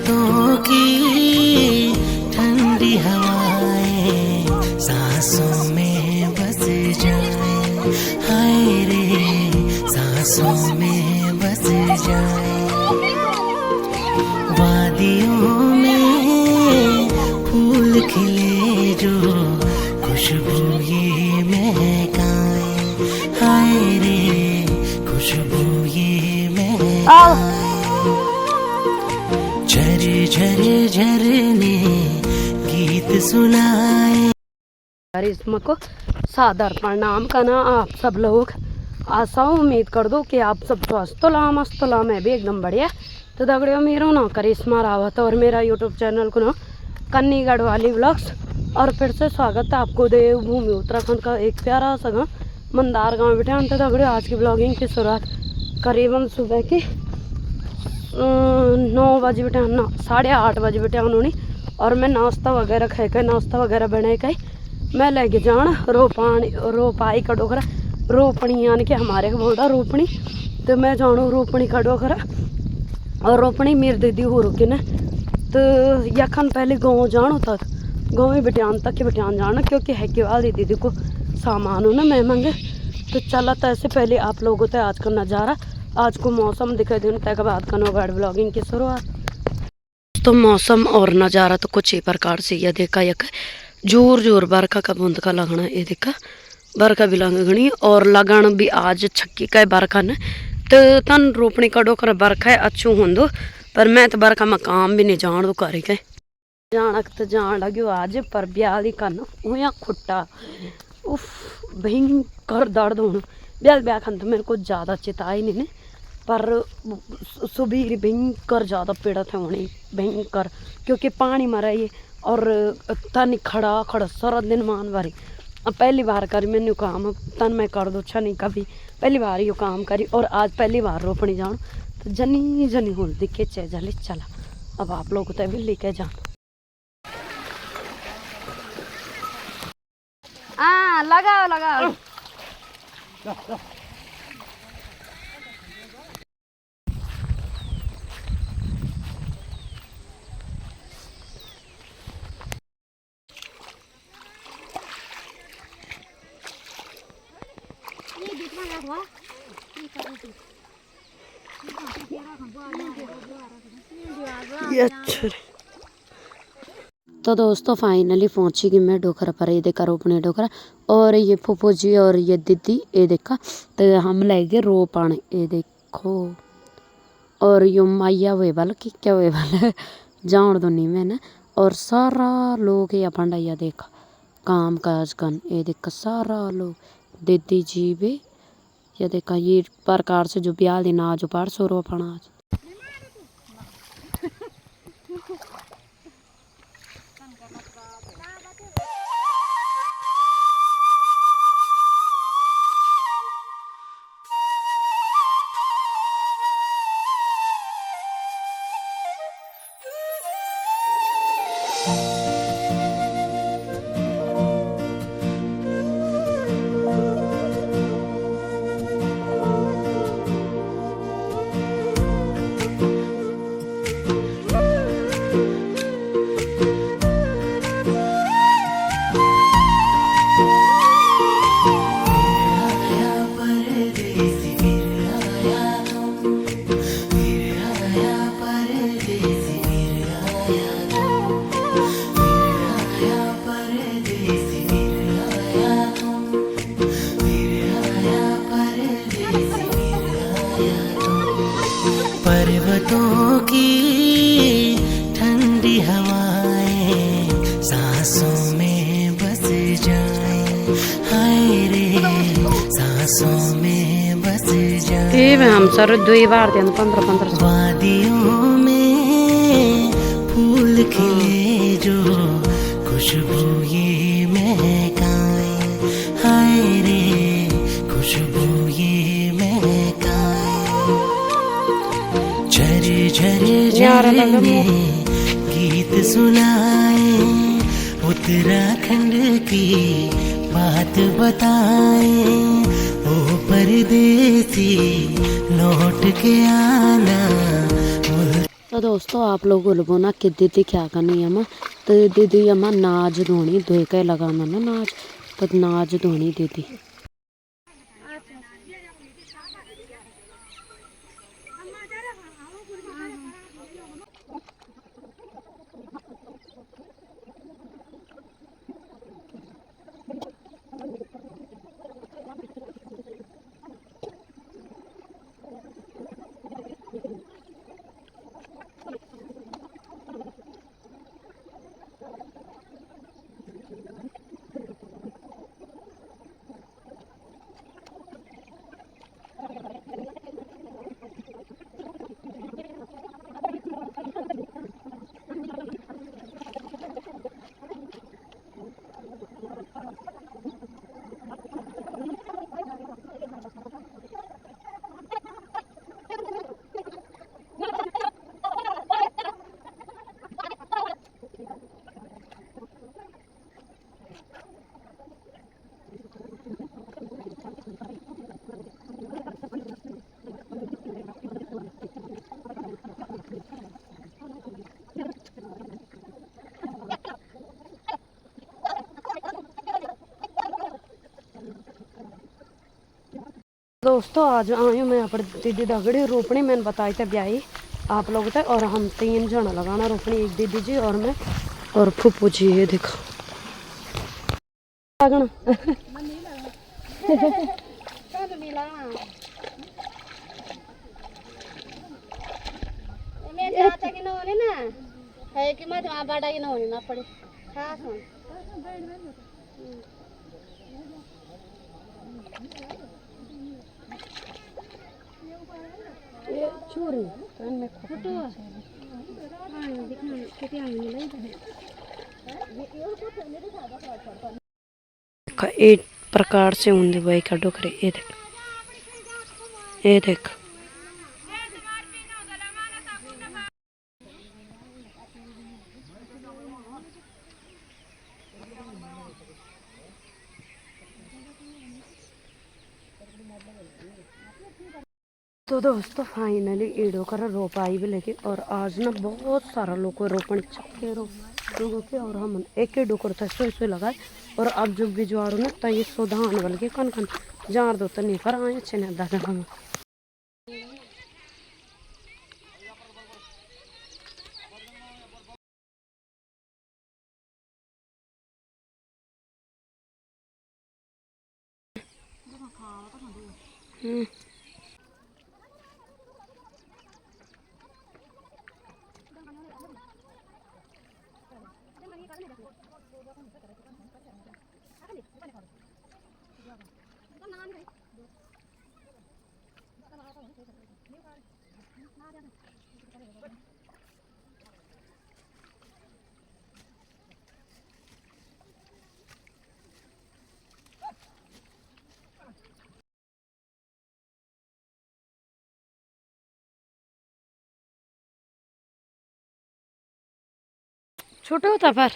पर्वतों की ठंडी हवाएं सांसों में बस जाए, हाय रे सांसों में बस जाए। वादियों में फूल खिले जो खुशबू ये महकाए, हाय रे खुशबू ये महकाए। झरे झरे झरने गीत सुनाए। करिश्मा को सादर प्रणाम करना आप सब लोग। आशा उम्मीद कर दो कि आप सब स्वस्थ मस्त मैं भी एकदम बढ़िया। तो दगड़ियों मेरा ना करिश्मा रावत और मेरा यूट्यूब चैनल को ना कन्नी गढ़वाली व्लॉग्स और फिर से स्वागत है आपको देवभूमि उत्तराखंड का एक प्यारा सा गाँव मंदार गाँव बेटे। तो दगड़ियों आज की ब्लॉगिंग की शुरुआत करीबन सुबह की 9 बजे बेटे ना 8:30 बजे बेटे उन्होंने और मैं नाश्ता वगैरह खा के नाश्ता वगैरह बना के मैं लेके जान रोपाई का डोकरा रोपणी यानी कि हमारे को बोलता रोपणी। तो मैं जानू रोपणी का डोकरा और रोपणी मेरी दीदी हो रुकी ने। तो यखन पहले गाँव जानो तक गाँव में बेटियान तक के बेटियान जाना क्योंकि है कि वाली दीदी को सामान हो ना मैं मंगे। तो चला तो ऐसे पहले आप लोगों को आज का नज़ारा आज को मौसम दिखाई देने तक बाद कनो गाड़ ब्लॉगिंग की शुरुआत। तो मौसम और नज़ारा तो कुछ ही प्रकार से यह देखा यक जोर जोर बरखा का बूंद का लगना ये देखा बरखा भी लगनी और लगन भी आज छक्की का बरखा ने। तो तन रोपणी का डोकर बरखा है अच्छू होंदो पर मैं तो बरखा में काम भी नहीं जान दो करे के जानक तो जान लग्यो आज पर ब्याली कन हुआ खुट्टा उफ भयंकर दर्द होना ब्याल ब्याह खन तो मेरे को ज़्यादा चिताई नहीं पर सुबह भयंकर ज़्यादा पीड़ित है होने भयंकर क्योंकि पानी मरा ये और तन खड़ा खड़ा सारा दिन मान बारी। अब पहली बार करी मैंने काम तन मैं कर दो अच्छा नहीं कभी पहली बार ये काम करी और आज पहली बार रोपणी जाऊँ तो जनी जनी हो दिखे चले चला। अब आप लोग तो भी लेके जाना लगाओ लगाओ। तो दोस्तों फाइनली पहुंची कि मैं डोकरा पर ये देखा रोपने डोकरा और ये फूफू जी और ये दीदी ये देखा तो हम ले गए रोपण ये देखो और यो मैया वे वाल कि क्या वे वाल जान दो नहीं मैंने और सारा लोग ये अपन ये देखा काम काज कन ये देखा सारा लोग दीदी जी भी ये देखा ये प्रकार से जो ब्याह दिन आज पार सो रोपण आज। पर्वतों की ठंडी हवाएं सांसों में बस जाए, हाय रे सांसों में बस जाए। हम सर 2 बार 15 वादियों में फूल खिले जो खुशबू ये महकाए, हाय रे खुशबू ये महकाए। झरे झरे झरने गीत सुनाए, उत्तराखंड की बात बताए। ओ परदेसी लौट के आना। तो दोस्तों आप लोग बोलो ना कि दीदी क्या करनी है माँ, तो दीदी अम्मा नाज धोनी धोए के लगाना ना नाज, तो नाज धोनी दीदी। दोस्तों आज आई हूँ मैं यहाँ पर दीदी दगड़ी रोपनी मैंने बताई थे ब्याही आप लोग थे, और हम 3 जन लगाना रोपनी, एक दीदी जी और मैं और फूफू जी। ये देखो लगना है कि मैं वहाँ बाड़ा की ना होनी ना पड़े। हाँ सुन ये चूरी तो इनमें फोटो हाँ दिखना कितनी आई है एक प्रकार से उन भाई का डोकरे। ये देख ये देख तो दोस्तों फाइनली ईडो कर रोपाई भी लेके, और आज ना बहुत सारा लोग को रोपण चक्के लोगों के, और हम एक ही डोकर था सो लगाए, और अब जब भी जुआड़ो ना तो ये सुधान वाल के कन कन जार दो तो नहीं कर आए अच्छे ने दादा हम छोटे होता पर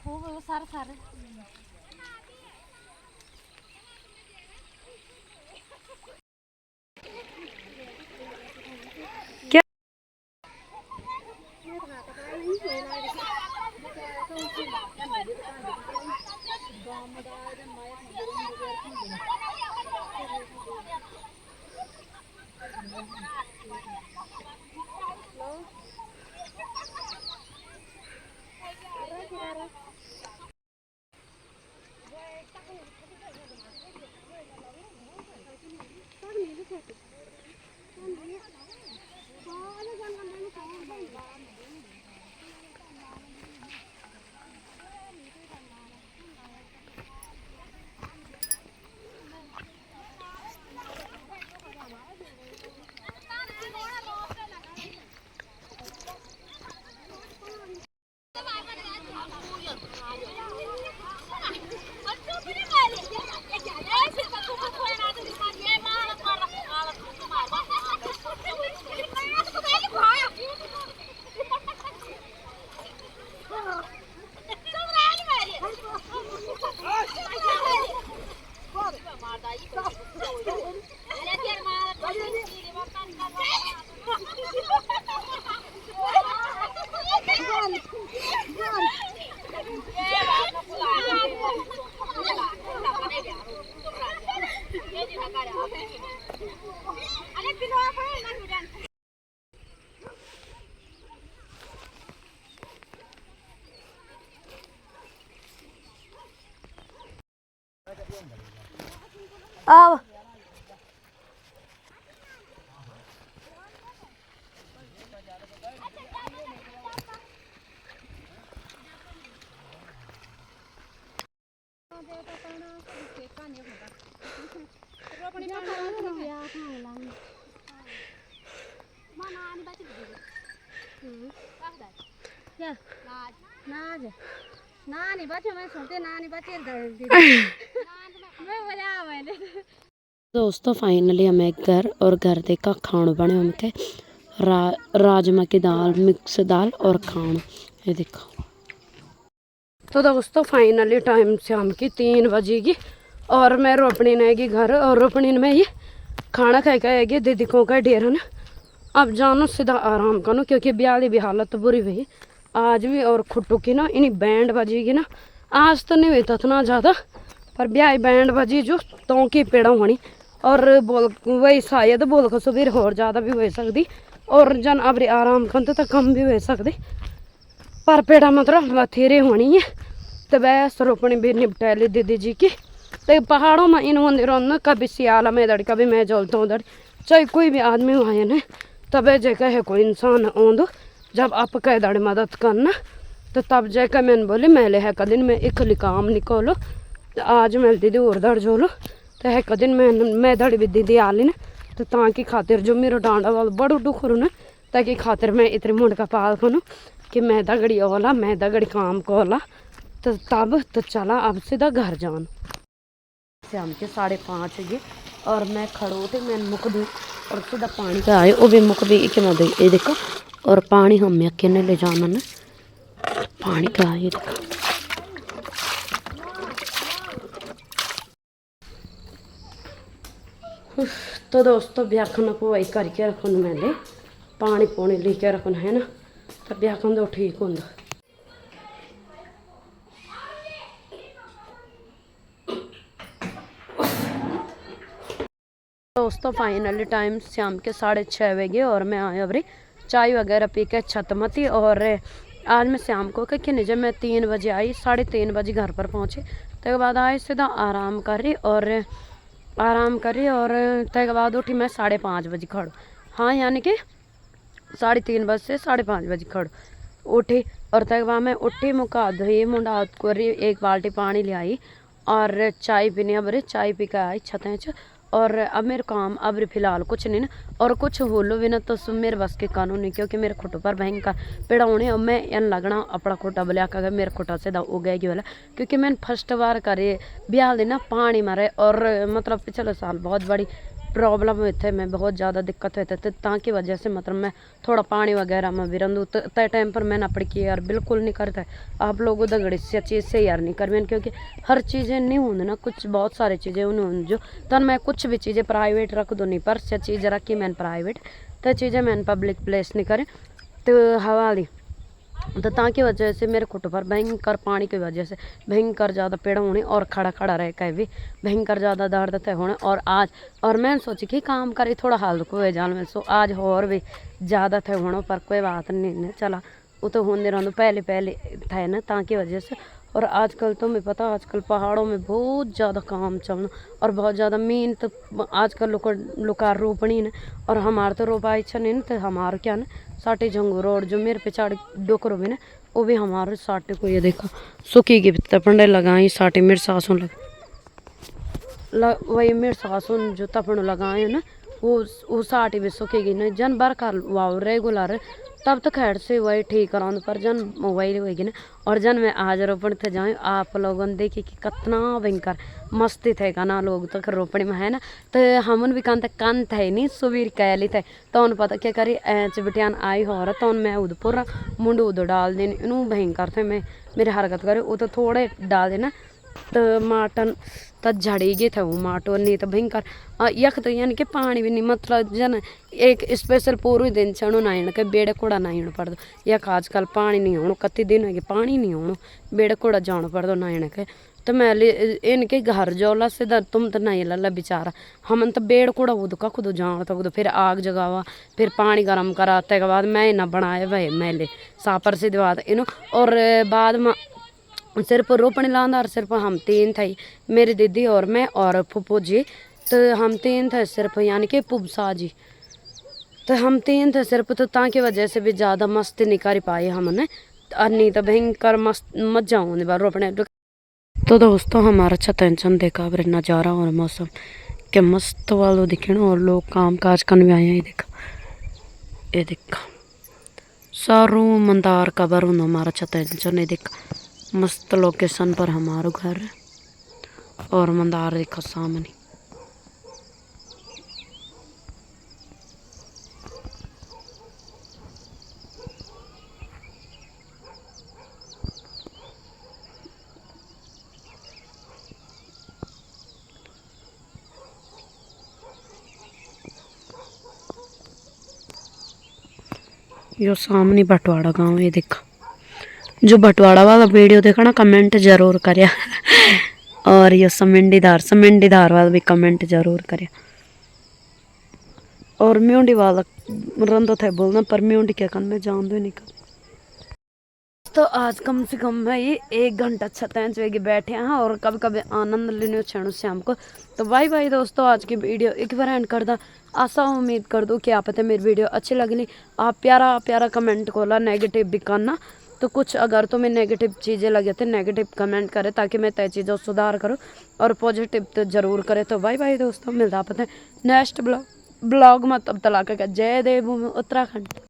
खूब सारे सारे क्या अब दोस्तों फाइनली हमें घर और घर देखा खाणो बने हमके राजमा की दाल, मिक्स दाल और खाणो ये देखो। तो दोस्तों फाइनली टाइम शाम की 3 बजेगी और मैं रोपनी नेगी घर और रोपनी में ये खाना खा के आएगी दीदी को का डेरा ना। अब जानो सीधा आराम करो क्योंकि ब्याह भी हालत बुरी हुई आज भी। और खुट्टू की ना इन्हीं बैंड बजेगी ना, आज तो नहीं हुई इतना ज़्यादा पर ब्याह बैंड बजी जो तो की पेड़ा होनी और बोल वही शायद बोल को सुबह और ज़्यादा भी हो सकती और जन अब आराम करते तो कम भी हो सकती पर पेड़ा मतलब बथेरे होनी है। तो वैस रोपनी भी निपटा ली दीदी जी की। तो पहाड़ों में इन मंदिरों में कभी सियाला में इधर कभी मैं जलता हूँ उधर चाहे कोई भी आदमी आए ना तब जगह है कोई इंसान आंदो जब आप कह दड़ मदद करना तो तब जगह मैंने बोली मैले है कदिन में इकली काम निकोलो आज मैं दीदी उधर जोलो तो है कदिन मैं दड़ भी दीदी आली ना तो ताकि खातिर जो मेरा डांडा वाला बड़ू डुखरू ना ताकि खातिर मैं इतने मुंड का पाल करूँ कि मैं दगड़ी ओला मैं दगड़ी काम को ओला तो तब तो चला अब सीधा घर जान शाम के 5:30 ये और मैं खड़ो थे मैं मुख दी और सीधा पानी का आए वो भी मुख भी एक मत ये देखो और पानी हम अकेले ले जाना ना पानी का आए देखो। तो दोस्तों ब्याखन को वही करके रखन मैंने पानी पौनी लेके रखन है ना तो ब्याखन तो ठीक होंगे। दोस्तों फाइनली टाइम शाम के 6:30 बजे और मैं आया अभी चाय वगैरह पी के छतमती और आज मैं शाम को कि जब मैं 3 बजे आई 3:30 बजे घर पर पहुँची तक बाद आए सीधा आराम करी और तक बाद उठी मैं 5:30 बजे खड़ो हाँ यानी कि 3:30 बजे से 5:30 बजे खड़ो उठी और तक बाद मैं उठी मुका धोई मुंडा करी 1 बाल्टी पानी ले आई और चाय पीने अब चाय पी के आई छतें और अब मेरे काम अब फिलहाल कुछ नहीं ना और कुछ होलो भी ना तो मेरे बस के कानून नहीं क्योंकि मेरे खुटों पर भयंकर पेड़ा होने और मैं इन लगना अपना खुटा बलिया कर मेरे खुटा से हो गया वाला क्योंकि मैंने फर्स्ट बार करे ब्याह देना पानी मारे और मतलब पिछले साल बहुत बड़ी प्रॉब्लम हुई थे मैं बहुत ज़्यादा दिक्कत हुई थे ताकि वजह से मतलब मैं थोड़ा पानी वगैरह में विरंदू तय टाइम पर मैंने अपनी केयर बिल्कुल नहीं करता आप लोग दगड़ी से चीज़ से यार नहीं कर क्योंकि हर चीज़ें नहीं होंगी ना कुछ बहुत सारी चीज़ें उन्होंने जो तन मैं कुछ भी चीज़ें प्राइवेट रख दो नहीं पर से चीज़ रखी मैंने प्राइवेट तो चीज़ें मैंने पब्लिक प्लेस नहीं करें तो हवाली तो ताकि वजह से मेरे खुट पर भयंकर पानी की वजह से भयंकर ज़्यादा पेड़ होने और खड़ा खड़ा रह के भी भयंकर ज़्यादा दर्द थे होने और आज और मैंने सोची कि काम करे थोड़ा हाल को हो जान में सो आज और भी ज़्यादा थे होने पर कोई बात नहीं चला वो तो होने रहने पहले थे ना ताकि वजह से। और आजकल तो मैं पता आजकल पहाड़ों में बहुत ज़्यादा काम चलना और बहुत ज़्यादा मेहनत आजकल लोग रोपनी न और हमारे तो रोपाई अच्छा नहीं तो हमारे क्या ना साटे झंगू रोड जो मेरे पिछाड़ी डोकरो भी ना वो भी हमारे साटे को ये देखा सुखी की तपंडे लगाई साटे मेरे सासों वही मेरे सासों जो तपड़ लगाए ना वो साटे भी सुखेगी ना जन बरखा वाव रेगुलर तब तो खैर से वही ठीक कराऊँ पर जन वही होगी ना और जन मैं आज रोपण थे जाऊँ आप लोगों ने देखी कि कितना भयंकर मस्ती थे का ना लोग तो रोपणी में है ना तो हमन भी कान थे नहीं सुबीर कैली थे तो उन पता क्या करी ऐच बिटियान आई हो रहा तो मैं उद पूरा मुंड उद डाल देनी इनू भयंकर थे मैं मेरी हरकत करे वो तो थोड़े डाल देना तो माटन तो झड़ी गए थे वो माटो नहीं तो भयंकर यख तो यानी कि पानी भी नहीं मतलब जन एक स्पेशल पूरे दिन चढ़ो नाइन के बेड़े कोड़ा नाइन पड़ दो यख आजकल पानी नहीं होनो कति दिन हो गए पानी नहीं होनो बेड़े कोड़ा जाना पड़ दो नाइन के तो मैं इनके घर जोला सीधा तुम तो नहीं लल्ला बेचारा हमन तो बेड़ कोड़ा वो का खुद जान तो खुद फिर आग जगावा फिर पानी गर्म कराते के बाद मैं ना बनाए भाई मैले सापर से बात इनो और बाद में सिर्फ रोपणी लांदा और सिर्फ हम 3 थे मेरी दीदी और मैं और फूफू जी तो हम 3 थे सिर्फ, यानी कि पुबसा जी, तो हम 3 थे सिर्फ, तो ताकि वजह से भी ज़्यादा मस्ती नहीं कर पाए हमने, और नहीं तो भयंकर मस्त मजा होने बार रोपने। तो दोस्तों हमारा अच्छा टेंशन देखा अब नज़ारा और मौसम के मस्त वालों दिखे ना, और लोग काम काज करने आए हैं। ये देखा सारू मंदार का बरून हमारा अच्छा टेंशन है। देखा मस्त लोकेशन पर हमारा घर है और मंदार देखा सामने। यो सामने बटवाड़ा गांव है। देखा जो बटवाड़ा वाला वीडियो देखा ना, कमेंट जरूर करिया और ये समंडीदार वाला भी कमेंट जरूर करिया। और म्यूंडी वाला रंदो थे बोलना, पर म्यूंडी क्या कर मैं जान दो नहीं कर। तो आज कम से कम मैं ये 1 घंटा छतें चुएगी बैठे हैं और कभी कभी आनंद लेने छेणु शाम को। तो बाय बाय दोस्तों, आज की वीडियो एक बार एंड कर दा। आशा उम्मीद कर दो कि आप मेरी वीडियो अच्छी लगनी। आप प्यारा प्यारा कमेंट खोला, नेगेटिव भी करना। तो कुछ अगर तुम्हें नेगेटिव चीज़ें लगे तो नेगेटिव कमेंट करे, ताकि मैं तय चीज़ों सुधार करूँ, और पॉजिटिव तो ज़रूर करे। तो बाय बाय दोस्तों, मिलता पता है नेक्स्ट ब्लॉग में। तब तक जय देवभूमि उत्तराखंड।